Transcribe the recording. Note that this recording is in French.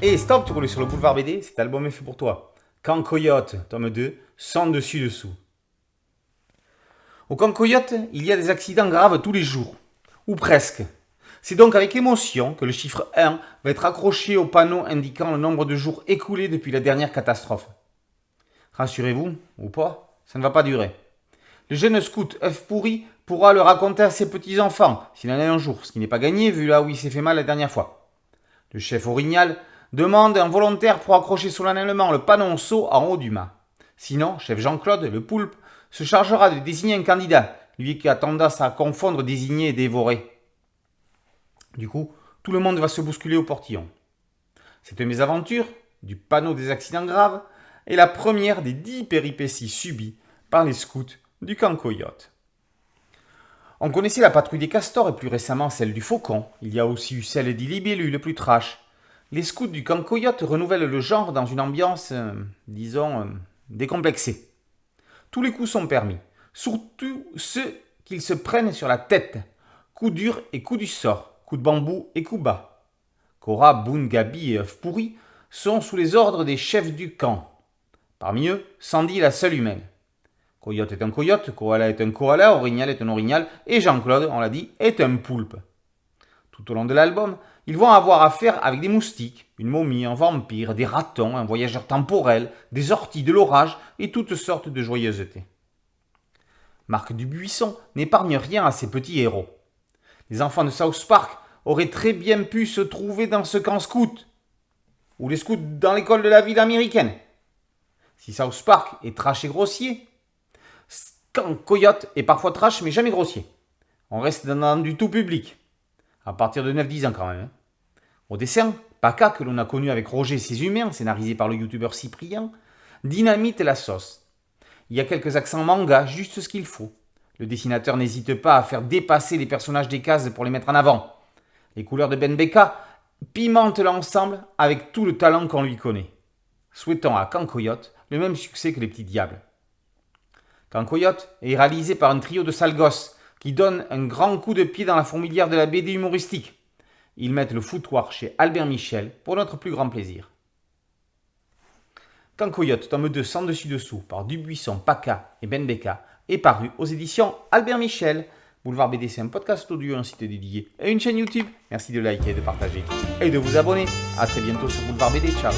Et stop, tu roules sur le boulevard BD, cet album est fait pour toi. Camp Coyote, tome 2, sans dessus-dessous. Au Camp Coyote, il y a des accidents graves tous les jours. Ou presque. C'est donc avec émotion que le chiffre 1 va être accroché au panneau indiquant le nombre de jours écoulés depuis la dernière catastrophe. Rassurez-vous, ou pas, ça ne va pas durer. Le jeune scout œuf pourri pourra le raconter à ses petits-enfants, s'il en a un jour, ce qui n'est pas gagné vu là où il s'est fait mal la dernière fois. Le chef orignal demande un volontaire pour accrocher solennellement le panonceau en haut du mât. Sinon, chef Jean-Claude, le poulpe, se chargera de désigner un candidat, lui qui a tendance à confondre désigner et dévorer. Du coup, tout le monde va se bousculer au portillon. Cette mésaventure, du panneau des accidents graves, est la première des 10 péripéties subies par les scouts du Camp Coyote. On connaissait la patrouille des castors et plus récemment celle du faucon. Il y a aussi eu celle des libellus, le plus trash. Les scouts du Camp Coyote renouvellent le genre dans une ambiance, décomplexée. Tous les coups sont permis, surtout ceux qu'ils se prennent sur la tête. Coups durs et coups du sort, coups de bambou et coups bas. Cora, Boone, Gabi et œuf pourri sont sous les ordres des chefs du camp. Parmi eux, Sandy, la seule humaine. Coyote est un coyote, koala est un koala, orignal est un orignal, et Jean-Claude, on l'a dit, est un poulpe. Tout au long de l'album, ils vont avoir affaire avec des moustiques, une momie, un vampire, des ratons, un voyageur temporel, des orties, de l'orage et toutes sortes de joyeusetés. Marc Dubuisson n'épargne rien à ses petits héros. Les enfants de South Park auraient très bien pu se trouver dans ce camp scout, ou les scouts dans l'école de la ville américaine. Si South Park est trash et grossier, Camp Coyote est parfois trash mais jamais grossier. On reste dans du tout public. À partir de 9-10 ans quand même. Au dessin, Paca, que l'on a connu avec Roger et ses humains, scénarisé par le youtubeur Cyprien, dynamite la sauce. Il y a quelques accents manga, juste ce qu'il faut. Le dessinateur n'hésite pas à faire dépasser les personnages des cases pour les mettre en avant. Les couleurs de Ben Beka pimentent l'ensemble avec tout le talent qu'on lui connaît. Souhaitons à Camp Coyote le même succès que les petits diables. Camp Coyote est réalisé par un trio de sales gosses qui donne un grand coup de pied dans la fourmilière de la BD humoristique. Ils mettent le foutoir chez Albert Michel pour notre plus grand plaisir. Camp Coyote, tome 2 sans dessus-dessous par Dubuisson, Paca et Ben Beka est paru aux éditions Albert Michel. Boulevard BD, c'est un podcast audio, un site dédié et une chaîne YouTube. Merci de liker, de partager et de vous abonner. A très bientôt sur Boulevard BD. Ciao.